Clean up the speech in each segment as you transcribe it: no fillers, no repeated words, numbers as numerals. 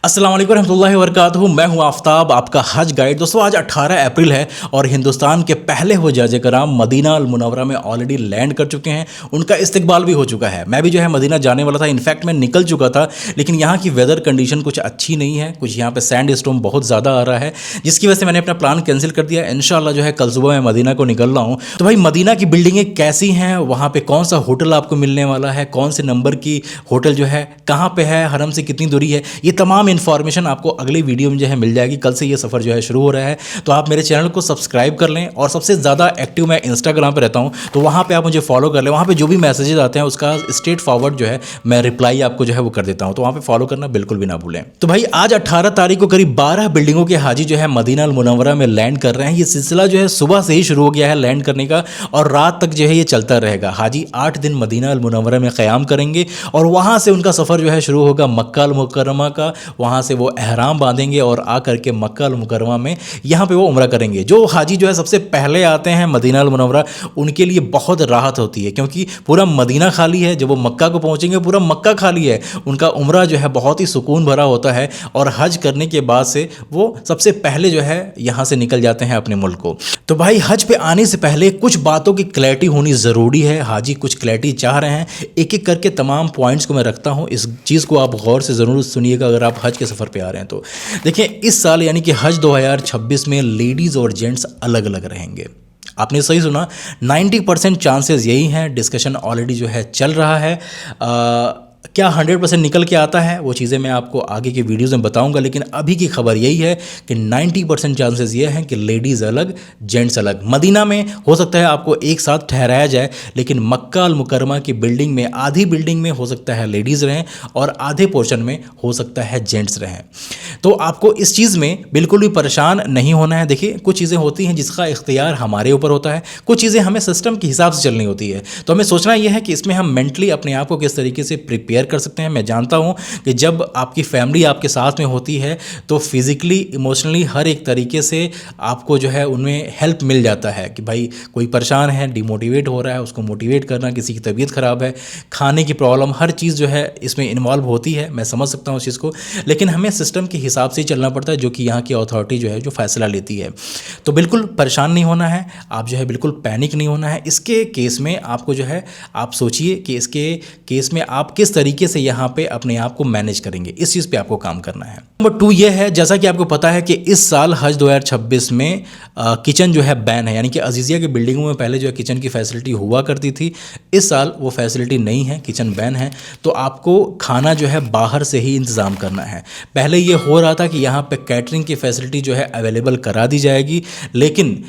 अस्सलाम वालेकुम रहमतुल्लाहि व बरकातुहू। मैं हूं आफ्ताब, आपका हज गाइड। दोस्तों आज 18 अप्रैल है और हिंदुस्तान के पहले हुज्जाज कराम मदीना अल मुनव्वरा में ऑलरेडी लैंड कर चुके हैं। उनका इस्तकबाल भी हो चुका है। मैं भी जो है मदीना जाने वाला था, इनफैक्ट मैं निकल चुका था, लेकिन यहाँ की वेदर कंडीशन कुछ अच्छी नहीं है। कुछ यहाँ पे सैंड स्टॉर्म बहुत ज़्यादा आ रहा है, जिसकी वजह से मैंने अपना प्लान कैंसिल कर दिया। इंशाल्लाह जो है कल सुबह मैं मदीना को निकल रहा हूँ। तो भाई मदीना की बिल्डिंगें कैसी हैं, वहाँ पर कौन सा होटल आपको मिलने वाला है, कौन से नंबर की होटल जो है कहाँ पर है, हरम से कितनी दूरी है, ये तमाम इन्फॉर्मेशन आपको अगली वीडियो में जो है मिल जाएगी। कल से ये सफ़र जो है शुरू हो रहा है, तो आप मेरे चैनल को सब्सक्राइब कर लें। और सबसे ज़्यादा एक्टिव मैं इंस्टाग्राम पे रहता हूँ, तो वहाँ पे आप मुझे फॉलो कर लें। वहाँ पे जो भी मैसेजेस आते हैं उसका स्ट्रेट फॉरवर्ड जो है मैं रिप्लाई आपको जो है वो कर देता हूँ, तो वहाँ पे फॉलो करना बिल्कुल भी ना भूलें। तो भाई आज 18 तारीख को करीब 12 बिल्डिंगों के हाजी जो है मदीना अल मुनव्वरा में लैंड कर रहे हैं। ये सिलसिला जो है सुबह से ही शुरू हो गया है लैंड करने का, और रात तक जो है ये चलता रहेगा। हाजी 8 दिन मदीना अल मुनव्वरा में क़याम करेंगे और वहाँ से उनका सफ़र जो है शुरू होगा मक्का अल मुकर्रमा का। वहाँ से वो एहराम बांधेंगे और आकर के मक्का अल मुकर्रमा में यहाँ पे वो उम्रा करेंगे। जो हाजी जो है सबसे पहले आते हैं मदीना अल मुनव्वरा, उनके लिए बहुत राहत होती है, क्योंकि पूरा मदीना खाली है। जब वो मक्का को पहुँचेंगे पूरा मक्का खाली है। उनका उम्रा जो है बहुत ही सुकून भरा होता है, और हज करने के बाद से वो सबसे पहले जो है यहाँ से निकल जाते हैं अपने मुल्क को। तो भाई हज पे आने से पहले कुछ बातों की क्लैरिटी होनी ज़रूरी है। हाजी कुछ क्लैरिटी चाह रहे हैं, एक एक करके तमाम पॉइंट्स को मैं रखता हूँ। इस चीज़ को आप गौर से ज़रूर सुनिएगा अगर आप हज के सफ़र पे आ रहे हैं तो। देखिए इस साल यानी कि हज 2026 में लेडीज़ और जेंट्स अलग अलग रहेंगे। आपने सही सुना, 90% चांसेस यही हैं। डिस्कशन ऑलरेडी जो है चल रहा है। क्या 100% निकल के आता है वो चीज़ें मैं आपको आगे की वीडियोस में बताऊंगा, लेकिन अभी की खबर यही है कि 90% चांसेस ये हैं कि लेडीज़ अलग जेंट्स अलग। मदीना में हो सकता है आपको एक साथ ठहराया जाए, लेकिन मक्का अल मुकर्रमा की बिल्डिंग में आधी बिल्डिंग में हो सकता है लेडीज़ रहें और आधे पोर्शन में हो सकता है जेंट्स रहें। तो आपको इस चीज़ में बिल्कुल भी परेशान नहीं होना है। देखिए कुछ चीज़ें होती हैं जिसका इख्तियार हमारे ऊपर होता है, कुछ चीज़ें हमें सिस्टम के हिसाब से चलनी होती है। तो हमें सोचना यह है कि इसमें हम मेंटली अपने आप को किस तरीके से प्रिपेयर कर सकते हैं। मैं जानता हूं कि जब आपकी फैमिली आपके साथ में होती है तो फिज़िकली इमोशनली हर एक तरीके से आपको जो है उनमें हेल्प मिल जाता है कि भाई कोई परेशान है, डिमोटिवेट हो रहा है, उसको मोटिवेट करना, किसी की तबीयत ख़राब है, खाने की प्रॉब्लम, हर चीज़ जो है इसमें इन्वॉल्व होती है। मैं समझ सकता हूँ उस चीज़ को, लेकिन हमें सिस्टम के हिसाब से ही चलना पड़ता है, जो कि यहाँ की अथॉरिटी जो है जो फ़ैसला लेती है। तो बिल्कुल परेशान नहीं होना है, आप जो है बिल्कुल पैनिक नहीं होना है। इसके केस में आपको जो है आप सोचिए कि इसके केस में आप किस तरीके से यहाँ पे अपने आप को मैनेज करेंगे, इस चीज़ पे आपको काम करना है। नंबर 2 ये है, जैसा कि आपको पता है कि इस साल हज 2026 में किचन जो है बैन है, यानी कि अजीज़िया की बिल्डिंगों में पहले जो है किचन की फैसिलिटी हुआ करती थी, इस साल वो फैसिलिटी नहीं है, किचन बैन है। तो आपको खाना जो है बाहर से ही इंतज़ाम करना है। पहले ये हो रहा था कि यहाँ पे कैटरिंग की फैसिलिटी जो है अवेलेबल करा दी जाएगी, लेकिन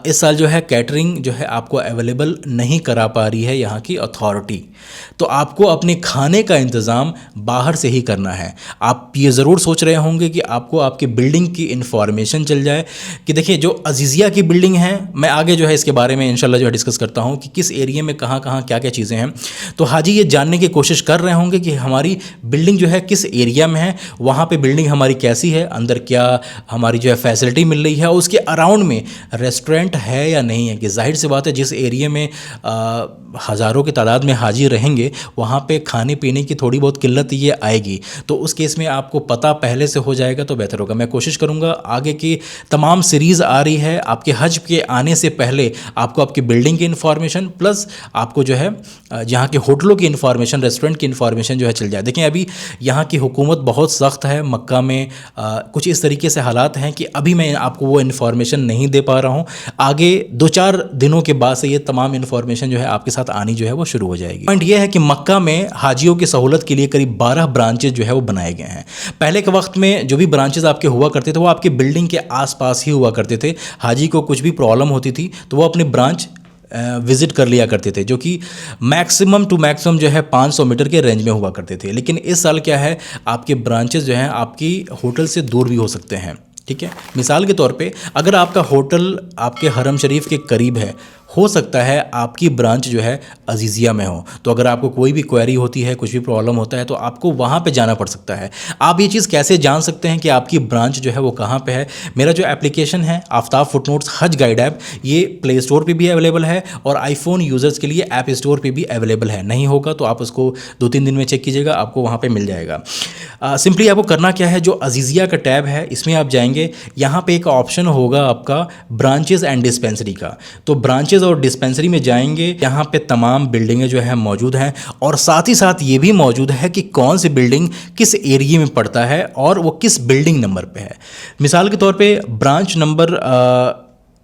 इस साल जो है कैटरिंग जो है आपको अवेलेबल नहीं करा पा रही है यहाँ की अथॉरिटी। तो आपको अपने खाने का इंतज़ाम बाहर से ही करना है। आप ये ज़रूर सोच रहे होंगे कि आपको आपकी बिल्डिंग की इन्फॉर्मेशन चल जाए कि देखिए जो अजीज़िया की बिल्डिंग है, मैं आगे जो है इसके बारे में इंशाल्लाह जो है डिस्कस करता हूँ कि किस एरिया में कहाँ कहाँ क्या क्या चीज़ें हैं। तो हाजी ये जानने की कोशिश कर रहे होंगे कि हमारी बिल्डिंग जो है किस एरिया में है, वहाँ पर बिल्डिंग हमारी कैसी है, अंदर क्या हमारी जो है फैसिलिटी मिल रही है, उसके अराउंड में रेस्टोरेंट है या नहीं है। कि जाहिर सी बात है जिस एरिया में हज़ारों की तादाद में हाजी रहेंगे वहाँ पे खाने पीने की थोड़ी बहुत किल्लत ये आएगी। तो उस केस में आपको पता पहले से हो जाएगा तो बेहतर होगा। मैं कोशिश करूँगा, आगे की तमाम सीरीज़ आ रही है आपके हज के आने से पहले आपको आपकी बिल्डिंग की इन्फॉर्मेशन प्लस आपको जो है जहाँ के होटलों की इन्फॉर्मेशन, रेस्टोरेंट की इन्फॉर्मेशन जो है चल जाए। देखें अभी यहाँ की हुकूमत बहुत सख्त है। मक्का में कुछ इस तरीके से हालात हैं कि अभी मैं आपको वो इन्फॉर्मेशन नहीं दे पा रहा हूँ। आगे 2-4 दिनों के बाद से ये तमाम इन्फॉर्मेशन जो है आपके साथ आनी जो है वो शुरू हो जाएगी। पॉइंट ये है कि मक्का में हाजियों की सहूलत के लिए करीब 12 ब्रांचेज जो है वो बनाए गए हैं। पहले के वक्त में जो भी ब्रांचेज आपके हुआ करते थे वो आपकी बिल्डिंग के आसपास ही हुआ करते थे। हाजी को कुछ भी प्रॉब्लम होती थी तो वो अपनी ब्रांच विज़िट कर लिया करते थे, जो कि मैक्सिमम टू मैक्सिमम जो है 500 मीटर के रेंज में हुआ करते थे। लेकिन इस साल क्या है, आपके ब्रांचेस जो हैं आपकी होटल से दूर भी हो सकते हैं। ठीक है, मिसाल के तौर पे अगर आपका होटल आपके हरम शरीफ के करीब है, हो सकता है आपकी ब्रांच जो है अजीज़िया में हो। तो अगर आपको कोई भी क्वेरी होती है, कुछ भी प्रॉब्लम होता है, तो आपको वहाँ पे जाना पड़ सकता है। आप ये चीज़ कैसे जान सकते हैं कि आपकी ब्रांच जो है वो कहाँ पे है? मेरा जो एप्लीकेशन है आफ्ताब फुटनोट्स हज गाइड ऐप, ये प्ले स्टोर पे भी अवेलेबल है और आईफोन यूज़र्स के लिए ऐप स्टोर पे भी अवेलेबल है। नहीं होगा तो आप उसको 2-3 दिन में चेक कीजिएगा, आपको वहाँ पे मिल जाएगा। सिंपली आपको करना क्या है, जो अजीज़िया का टैब है इसमें आप जाएंगे, यहाँ पे एक ऑप्शन होगा आपका ब्रांचेस एंड डिस्पेंसरी का। तो ब्रांचेस और डिस्पेंसरी में जाएंगे, यहाँ पे तमाम बिल्डिंगें जो है मौजूद हैं और साथ ही साथ ये भी मौजूद है कि कौन सी बिल्डिंग किस एरिया में पड़ता है और वो किस बिल्डिंग नंबर पे है। मिसाल के तौर पे ब्रांच नंबर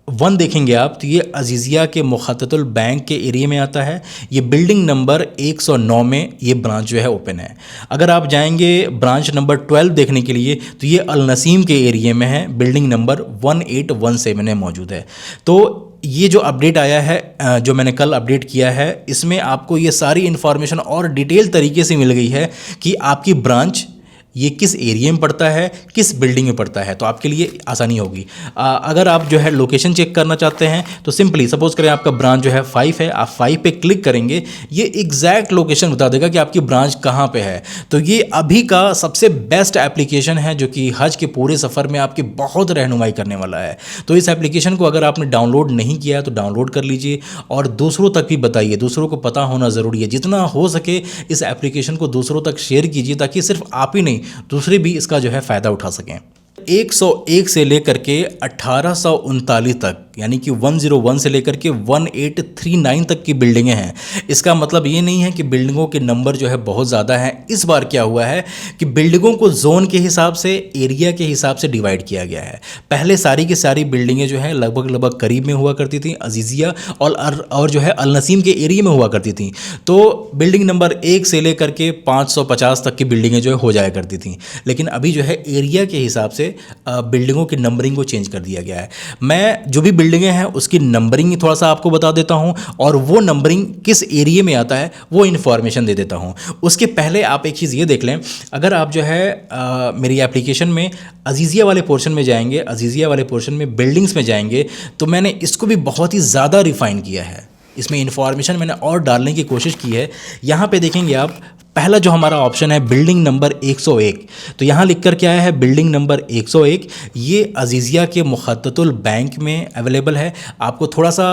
1 देखेंगे आप, तो ये अजीज़िया के मुखत्ततुल बैंक के एरिया में आता है। ये बिल्डिंग नंबर 109 में ये ब्रांच जो है ओपन है। अगर आप जाएंगे ब्रांच नंबर 12 देखने के लिए, तो ये अल नसीम के एरिया में है, बिल्डिंग नंबर 1817 में मौजूद है। तो ये जो अपडेट आया है, जो मैंने कल अपडेट किया है, इसमें आपको ये सारी इन्फॉर्मेशन और डिटेल तरीके से मिल गई है कि आपकी ब्रांच ये किस एरिया में पड़ता है, किस बिल्डिंग में पड़ता है। तो आपके लिए आसानी होगी। अगर आप जो है लोकेशन चेक करना चाहते हैं तो सिंपली सपोज करें आपका ब्रांच जो है 5 है, आप 5 पे क्लिक करेंगे, ये एग्जैक्ट लोकेशन बता देगा कि आपकी ब्रांच कहाँ पे है। तो ये अभी का सबसे बेस्ट एप्लीकेशन है जो कि हज के पूरे सफ़र में आपकी बहुत रहनुमाई करने वाला है। तो इस एप्लीकेशन को अगर आपने डाउनलोड नहीं किया है तो डाउनलोड कर लीजिए और दूसरों तक भी बताइए। दूसरों को पता होना ज़रूरी है। जितना हो सके इस एप्लीकेशन को दूसरों तक शेयर कीजिए ताकि सिर्फ आप ही नहीं, दूसरे भी इसका जो है फ़ायदा उठा सकें। 101 से लेकर के 1839 तक, यानी कि 101 से लेकर के 1839 तक की बिल्डिंगें हैं। इसका मतलब ये नहीं है कि बिल्डिंगों के नंबर जो है बहुत ज़्यादा हैं। इस बार क्या हुआ है कि बिल्डिंगों को जोन के हिसाब से, एरिया के हिसाब से डिवाइड किया गया है। पहले सारी की सारी बिल्डिंगें जो है लगभग करीब में हुआ करती थी, अजीज़िया और जो है अल नसीम के एरिया में हुआ करती थी। तो बिल्डिंग नंबर 1 से लेकर के 550 तक की बिल्डिंगें जो है हो जाया करती थी। लेकिन अभी जो है एरिया के हिसाब से बिल्डिंगों की नंबरिंग को चेंज कर दिया गया है। मैं जो भी बिल्डिंगें हैं उसकी नंबरिंग थोड़ा सा आपको बता देता हूं और वो नंबरिंग किस एरिया में आता है वो इन्फॉर्मेशन दे देता हूं। उसके पहले आप एक चीज़ ये देख लें, अगर आप जो है मेरी एप्लीकेशन में अजीज़िया वाले पोर्शन में जाएंगे, अजीज़िया वाले पोर्शन में बिल्डिंग्स में जाएंगे, तो मैंने इसको भी बहुत ही ज़्यादा रिफ़ाइन किया है। इसमें इन्फॉर्मेशन मैंने और डालने की कोशिश की है। यहाँ पे देखेंगे आप, पहला जो हमारा ऑप्शन है बिल्डिंग नंबर 101, तो यहाँ लिख कर के आया है बिल्डिंग नंबर 101। ये अजीज़िया के मुखत्ततुल बैंक में अवेलेबल है। आपको थोड़ा सा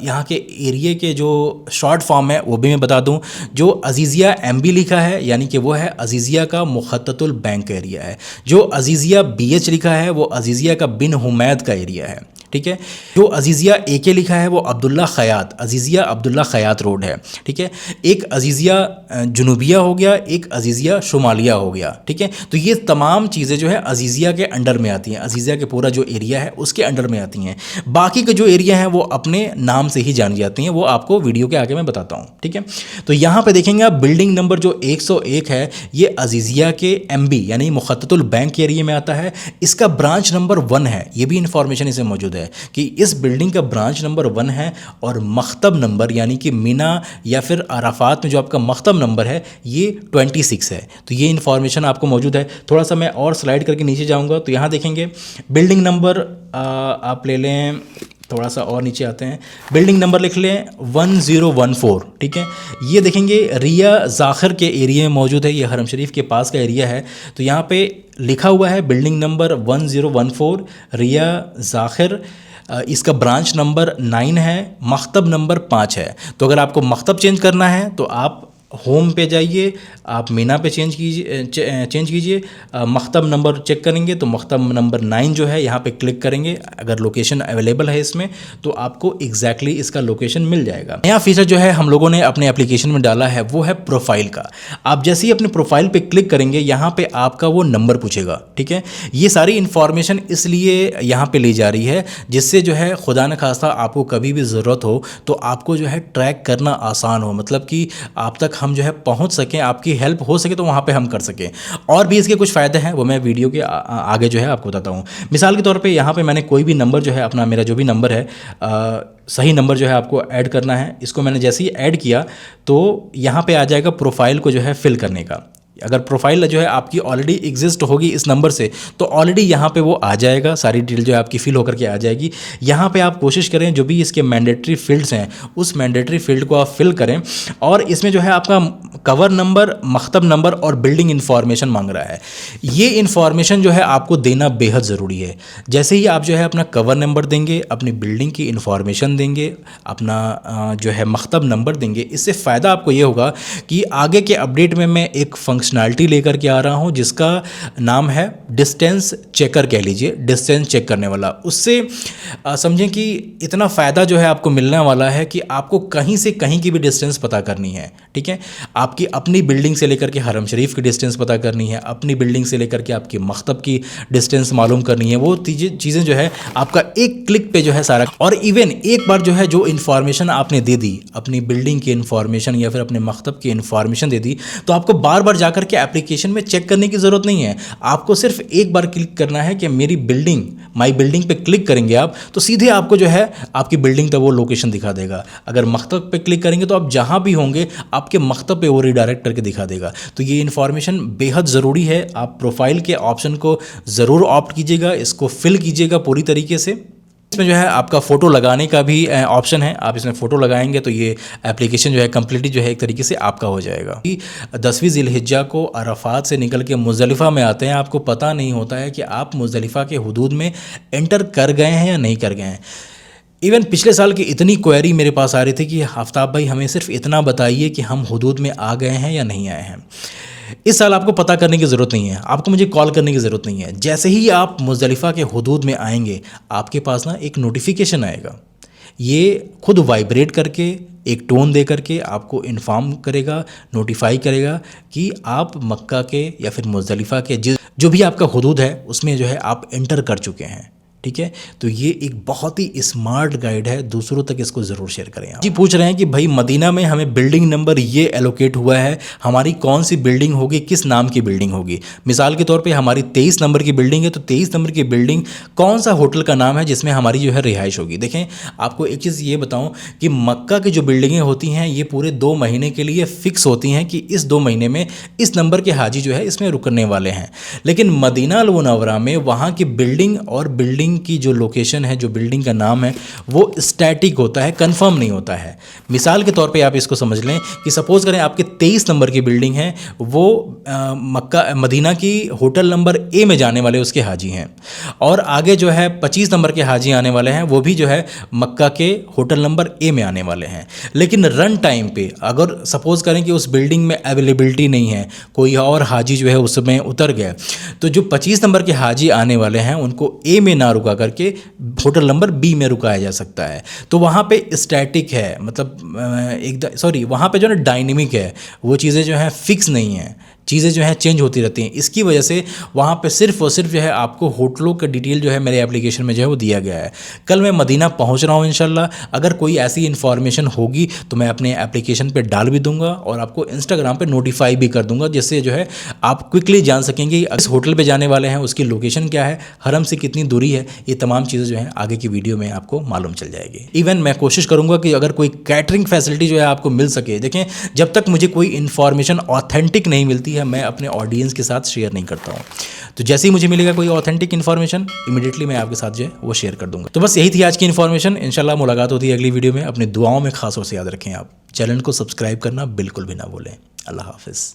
यहाँ के एरिया के जो शॉर्ट फॉर्म है वो भी मैं बता दूँ। जो अजीज़िया MB लिखा है यानी कि वो है अजीज़िया का मुखत्ततुल बैंक एरिया है। जो अजीज़िया BH लिखा है वो अजीज़िया का बिन हुमैद का एरिया है। ठीक है। जो अजीज़िया AK लिखा है वो अब्दुल्ला ख़यात, अजीज़िया अब्दुल्ला ख़यात रोड है। ठीक है। एक अजीज़िया जुनूबिया हो गया, एक अजीज़िया शुमालिया हो गया। ठीक है। तो ये तमाम चीज़ें जो है अजीज़िया के अंडर में आती हैं, अजीज़िया के पूरा जो एरिया है उसके अंडर में आती हैं। बाकी के जो एरिया हैं वो अपने नाम से ही जानी जाती हैं, वो आपको वीडियो के आगे मैं बताता हूँ। ठीक है। तो यहाँ पर देखेंगे आप बिल्डिंग नंबर जो 101 है ये अजीज़िया के MB यानी मुखत्ततुल बैंक एरिया में आता है। इसका ब्रांच नंबर 1 है, ये भी इंफॉर्मेशन इसमें मौजूद है कि इस बिल्डिंग का ब्रांच नंबर 1 है और मख्तब नंबर यानी कि मीना या फिर अराफात में जो आपका मख्तब नंबर है ये 26 है। तो ये इन्फॉर्मेशन आपको मौजूद है। थोड़ा सा मैं और स्लाइड करके नीचे जाऊंगा तो यहाँ देखेंगे बिल्डिंग नंबर आप ले लें, थोड़ा सा और नीचे आते हैं, बिल्डिंग नंबर लिख लें 1014। ठीक है। ये देखेंगे रिया ज़ाखिर के एरिया में मौजूद है, ये हरम शरीफ के पास का एरिया है। तो यहाँ पे लिखा हुआ है बिल्डिंग नंबर 1014 रिया ज़ाखिर। इसका ब्रांच नंबर 9 है, मख्तब नंबर 5 है। तो अगर आपको मख्तब चेंज करना है तो आप होम पे जाइए, आप मीना पे चेंज कीजिए, मख्तब नंबर चेक करेंगे तो मख्तब नंबर 9 जो है यहाँ पे क्लिक करेंगे। अगर लोकेशन अवेलेबल है इसमें तो आपको एग्जैक्टली इसका लोकेशन मिल जाएगा। नया फीचर जो है हम लोगों ने अपने एप्लीकेशन में डाला है वो है प्रोफाइल का। आप जैसे ही अपने प्रोफाइल पे क्लिक करेंगे यहाँ पे आपका वो नंबर पूछेगा। ठीक है। ये सारी इन्फॉर्मेशन इसलिए यहाँ पे ली जा रही है जिससे जो है खुदा न खास्ता आपको कभी भी ज़रूरत हो तो आपको जो है ट्रैक करना आसान हो, मतलब कि आप तक हम जो है पहुंच सकें, आपकी हेल्प हो सके तो वहां पे हम कर सकें। और भी इसके कुछ फ़ायदे हैं वो मैं वीडियो के आगे जो है आपको बताता हूं। मिसाल के तौर पे यहाँ पे मैंने कोई भी नंबर जो है अपना, मेरा जो भी नंबर है सही नंबर जो है आपको ऐड करना है। इसको मैंने जैसे ही ऐड किया तो यहाँ पे आ जाएगा प्रोफाइल को जो है फिल करने का। अगर प्रोफाइल जो है आपकी ऑलरेडी एग्जिस्ट होगी इस नंबर से, तो ऑलरेडी यहाँ पे वो आ जाएगा, सारी डिटेल जो है आपकी फिल होकर के आ जाएगी। यहाँ पे आप कोशिश करें जो भी इसके मैंडेटरी फील्ड्स हैं उस मैंडेटरी फील्ड को आप फिल करें, और इसमें जो है आपका कवर नंबर, मकतब नंबर और बिल्डिंग इन्फॉर्मेशन मांग रहा है। ये इन्फॉर्मेशन जो है आपको देना बेहद ज़रूरी है। जैसे ही आप जो है अपना कवर नंबर देंगे, अपनी बिल्डिंग की इन्फॉर्मेशन देंगे, अपना जो है मकतब नंबर देंगे, इससे फ़ायदा आपको ये होगा कि आगे के अपडेट में मैं एक फंक्शनैलिटी लेकर के आ रहा हूँ जिसका नाम है डिस्टेंस चेकर, कह लीजिए डिस्टेंस चेक करने वाला। उससे समझें कि इतना फ़ायदा जो है आपको मिलने वाला है कि आपको कहीं से कहीं की भी डिस्टेंस पता करनी है, ठीक है। आपकी अपनी बिल्डिंग से लेकर के हरम शरीफ की डिस्टेंस पता करनी है, अपनी बिल्डिंग से लेकर के आपकी मकतब की डिस्टेंस मालूम करनी है, वो चीज़ें जो है आपका एक क्लिक पे जो है सारा। और इवन एक बार जो है जो इन्फॉर्मेशन आपने दे दी, अपनी बिल्डिंग की इन्फॉर्मेशन या फिर अपने मकतब की इन्फॉर्मेशन दे दी, तो आपको बार बार जाकर के एप्लीकेशन में चेक करने की ज़रूरत नहीं है। आपको सिर्फ एक बार क्लिक करना है कि मेरी बिल्डिंग, माई बिल्डिंग पे क्लिक करेंगे आप, तो सीधे आपको जो है आपकी बिल्डिंग तक वो लोकेशन दिखा देगा। अगर मकतब पे क्लिक करेंगे तो आप जहाँ भी होंगे आपके मकतब पे वो रिडायरेक्ट करके दिखा देगा। तो ये इन्फॉर्मेशन बेहद ज़रूरी है। आप प्रोफाइल के ऑप्शन को ज़रूर ऑप्ट कीजिएगा, इसको फिल कीजिएगा पूरी तरीके से। इसमें जो है आपका फ़ोटो लगाने का भी ऑप्शन है, आप इसमें फ़ोटो लगाएंगे तो ये एप्लीकेशन जो है कम्प्लीटली जो है एक तरीके से आपका हो जाएगा। 10वीं ज़िलहिज्जा को अरफात से निकल के मुज़दलिफ़ा में आते हैं, आपको पता नहीं होता है कि आप मुज़दलिफ़ा के हुदूद में एंटर कर गए हैं या नहीं कर गए हैं। इवन पिछले साल की इतनी क्वेरी मेरे पास आ रही थी कि आफ्ताब भाई हमें सिर्फ इतना बताइए कि हम हुदूद में आ गए हैं या नहीं आए हैं। इस साल आपको पता करने की ज़रूरत नहीं है, आपको मुझे कॉल करने की ज़रूरत नहीं है। जैसे ही आप मुज़दलिफ़ा के हुदूद में आएंगे आपके पास ना एक नोटिफिकेशन आएगा, ये खुद वाइब्रेट करके एक टोन दे करके आपको इन्फॉर्म करेगा, नोटिफाई करेगा कि आप मक्का के या फिर मुज़दलिफ़ा के जो भी आपका हुदूद है उसमें जो है आप एंटर कर चुके हैं, ठीक है। तो ये एक बहुत ही स्मार्ट गाइड है, दूसरों तक इसको ज़रूर शेयर करें। जी पूछ रहे हैं कि भाई मदीना में हमें बिल्डिंग नंबर ये एलोकेट हुआ है, हमारी कौन सी बिल्डिंग होगी, किस नाम की बिल्डिंग होगी। मिसाल के तौर पे हमारी 23 नंबर की बिल्डिंग है, तो 23 नंबर की बिल्डिंग कौन सा होटल का नाम है जिसमें हमारी जो है रिहाइश होगी। देखें आपको एक चीज़ ये बताऊँ कि मक्का की जो बिल्डिंगें होती हैं ये पूरे 2 महीने के लिए फ़िक्स होती हैं कि इस 2 महीने में इस नंबर के हाजी जो है इसमें रुकने वाले हैं। लेकिन मदीना अल मुनव्वरा में वहाँ की बिल्डिंग और बिल्डिंग की जो लोकेशन है, जो बिल्डिंग का नाम है, वो स्टैटिक होता है, कंफर्म नहीं होता है। मिसाल के तौर पे आप इसको समझ लें कि सपोज़ करें आपके 23 नंबर की बिल्डिंग है, वो मक्का मदीना की होटल नंबर ए में जाने वाले उसके हाजी हैं, और आगे जो है 25 नंबर के हाजी आने वाले हैं, वो भी जो है मक्का के होटल नंबर ए में आने वाले हैं। लेकिन रन टाइम पे अगर सपोज़ करें कि उस बिल्डिंग में अवेलेबिलिटी नहीं है, कोई और हाजी जो है उसमें उतर गया, तो जो 25 नंबर के हाजी आने वाले हैं उनको ए में ना रुका करके होटल नंबर बी में रुकाया जा सकता है। तो वहाँ पे स्टैटिक है, मतलब वहाँ पे जो है डायनेमिक है, वो चीज़ें जो हैं फिक्स नहीं हैं, चीज़ें जो हैं चेंज होती रहती हैं। इसकी वजह से वहाँ पे सिर्फ और सिर्फ जो है आपको होटलों का डिटेल जो है मेरे एप्लीकेशन में जो है वो दिया गया है। कल मैं मदीना पहुँच रहा हूँ इंशाल्लाह, अगर कोई ऐसी इन्फॉर्मेशन होगी तो मैं अपने एप्लीकेशन पे डाल भी दूंगा और आपको इंस्टाग्राम पे नोटिफाई भी कर दूंगा, जिससे जो है आप क्विकली जान सकेंगे इस होटल पर जाने वाले हैं, उसकी लोकेशन क्या है, हरम से कितनी दूरी है, ये तमाम चीज़ें जो हैं आगे की वीडियो में आपको मालूम चल जाएगी। इवन मैं कोशिश करूँगा कि अगर कोई कैटरिंग फैसिलिटी जो है आपको मिल सके। देखें जब तक मुझे कोई इन्फॉर्मेशन ऑथेंटिक नहीं मिलती है मैं अपने ऑडियंस के साथ शेयर नहीं करता हूँ। तो जैसे ही मुझे मिलेगा कोई ऑथेंटिक इन्फॉर्मेशन इमीडिएटली मैं आपके साथ जो है वो शेयर कर दूंगा। तो बस यही थी आज की इन्फॉर्मेशन। इंशाल्लाह मुलाकात होती है अगली वीडियो में। अपनी दुआओं में खास तौर से याद रखें, आप चैनल को सब्सक्राइब करना बिल्कुल भी ना भूलें। अल्लाह हाफिज़।